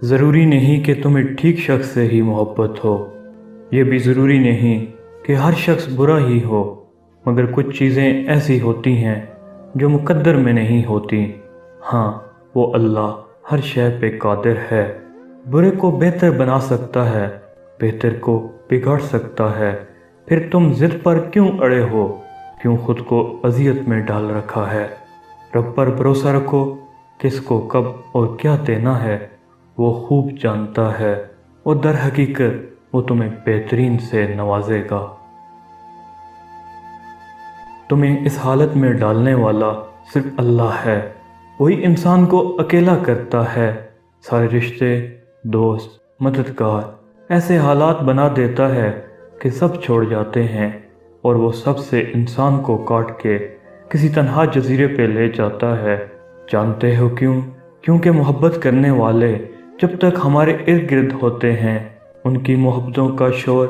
ضروری نہیں کہ تمہیں ٹھیک شخص سے ہی محبت ہو، یہ بھی ضروری نہیں کہ ہر شخص برا ہی ہو، مگر کچھ چیزیں ایسی ہوتی ہیں جو مقدر میں نہیں ہوتی۔ ہاں، وہ اللہ ہر شے پہ قادر ہے، برے کو بہتر بنا سکتا ہے، بہتر کو بگاڑ سکتا ہے۔ پھر تم ضد پر کیوں اڑے ہو؟ کیوں خود کو اذیت میں ڈال رکھا ہے؟ رب پر بھروسہ رکھو، کس کو کب اور کیا دینا ہے وہ خوب جانتا ہے، اور در حقیقت وہ تمہیں بہترین سے نوازے گا۔ تمہیں اس حالت میں ڈالنے والا صرف اللہ ہے، وہی انسان کو اکیلا کرتا ہے، سارے رشتے، دوست، مددگار ایسے حالات بنا دیتا ہے کہ سب چھوڑ جاتے ہیں، اور وہ سب سے انسان کو کاٹ کے کسی تنہا جزیرے پہ لے جاتا ہے۔ جانتے ہو کیوں؟ کیونکہ محبت کرنے والے جب تک ہمارے ارد گرد ہوتے ہیں، ان کی محبتوں کا شور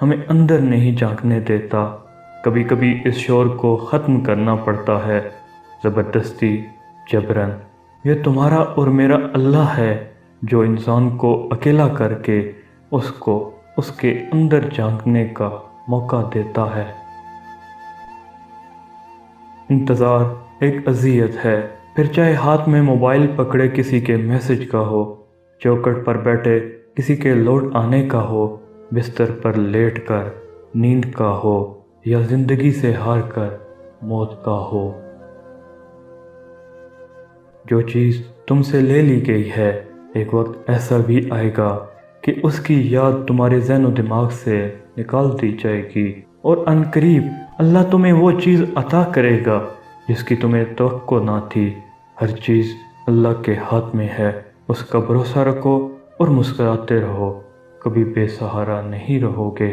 ہمیں اندر نہیں جھانکنے دیتا۔ کبھی کبھی اس شور کو ختم کرنا پڑتا ہے، زبردستی، جبرن۔ یہ تمہارا اور میرا اللہ ہے جو انسان کو اکیلا کر کے اس کو اس کے اندر جھانکنے کا موقع دیتا ہے۔ انتظار ایک اذیت ہے، پھر چاہے ہاتھ میں موبائل پکڑے کسی کے میسج کا ہو، چوکھٹ پر بیٹھے کسی کے لوٹ آنے کا ہو، بستر پر لیٹ کر نیند کا ہو، یا زندگی سے ہار کر موت کا ہو۔ جو چیز تم سے لے لی گئی ہے، ایک وقت ایسا بھی آئے گا کہ اس کی یاد تمہارے ذہن و دماغ سے نکال دی جائے گی، اور عنقریب اللہ تمہیں وہ چیز عطا کرے گا جس کی تمہیں توقع نہ تھی۔ ہر چیز اللہ کے ہاتھ میں ہے، اس کا بھروسہ رکھو اور مسکراتے رہو، کبھی بے سہارا نہیں رہو گے۔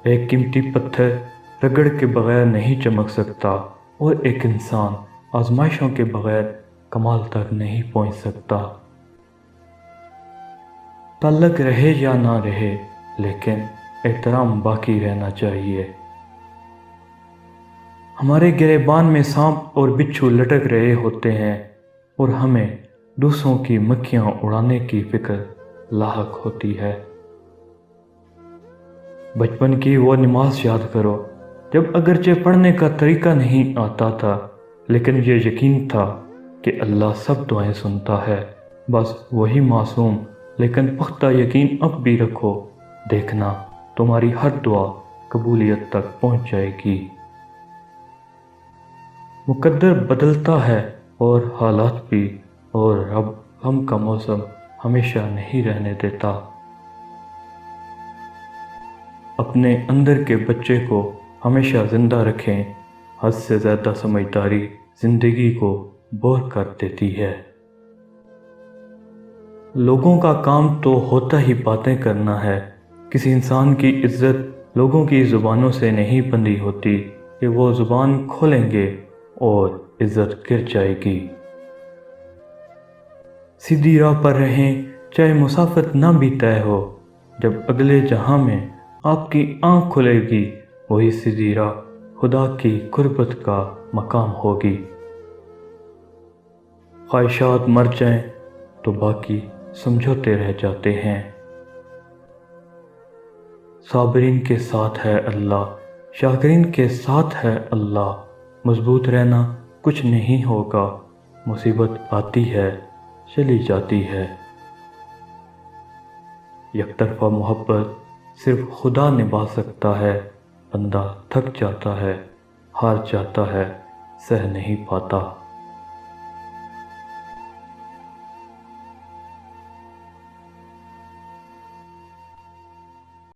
ایک قیمتی پتھر رگڑ کے بغیر نہیں چمک سکتا، اور ایک انسان آزمائشوں کے بغیر کمال تک نہیں پہنچ سکتا۔ تعلق رہے یا نہ رہے، لیکن احترام باقی رہنا چاہیے۔ ہمارے گریبان میں سانپ اور بچھو لٹک رہے ہوتے ہیں، اور ہمیں دوسروں کی مکھیاں اڑانے کی فکر لاحق ہوتی ہے۔ بچپن کی وہ نماز یاد کرو جب اگرچہ پڑھنے کا طریقہ نہیں آتا تھا، لیکن یہ یقین تھا کہ اللہ سب دعائیں سنتا ہے۔ بس وہی معصوم لیکن پختہ یقین اب بھی رکھو، دیکھنا تمہاری ہر دعا قبولیت تک پہنچ جائے گی۔ مقدر بدلتا ہے اور حالات بھی، اور رب غم کا موسم ہمیشہ نہیں رہنے دیتا۔ اپنے اندر کے بچے کو ہمیشہ زندہ رکھیں، حد سے زیادہ سمجھداری زندگی کو بور کر دیتی ہے۔ لوگوں کا کام تو ہوتا ہی باتیں کرنا ہے، کسی انسان کی عزت لوگوں کی زبانوں سے نہیں بندھی ہوتی کہ وہ زبان کھولیں گے اور عزت گر جائے گی۔ سیدھی راہ پر رہیں چاہے مسافت نہ بھی طے ہو، جب اگلے جہاں میں آپ کی آنکھ کھلے گی، وہی سیدھی راہ خدا کی قربت کا مقام ہوگی۔ خواہشات مر جائیں تو باقی سمجھوتے رہ جاتے ہیں۔ صابرین کے ساتھ ہے اللہ، شاکرین کے ساتھ ہے اللہ۔ مضبوط رہنا کچھ نہیں ہوگا، مصیبت آتی ہے چلی جاتی ہے۔ یک طرفہ محبت صرف خدا نبھا سکتا ہے، بندہ تھک جاتا ہے، ہار جاتا ہے، سہ نہیں پاتا۔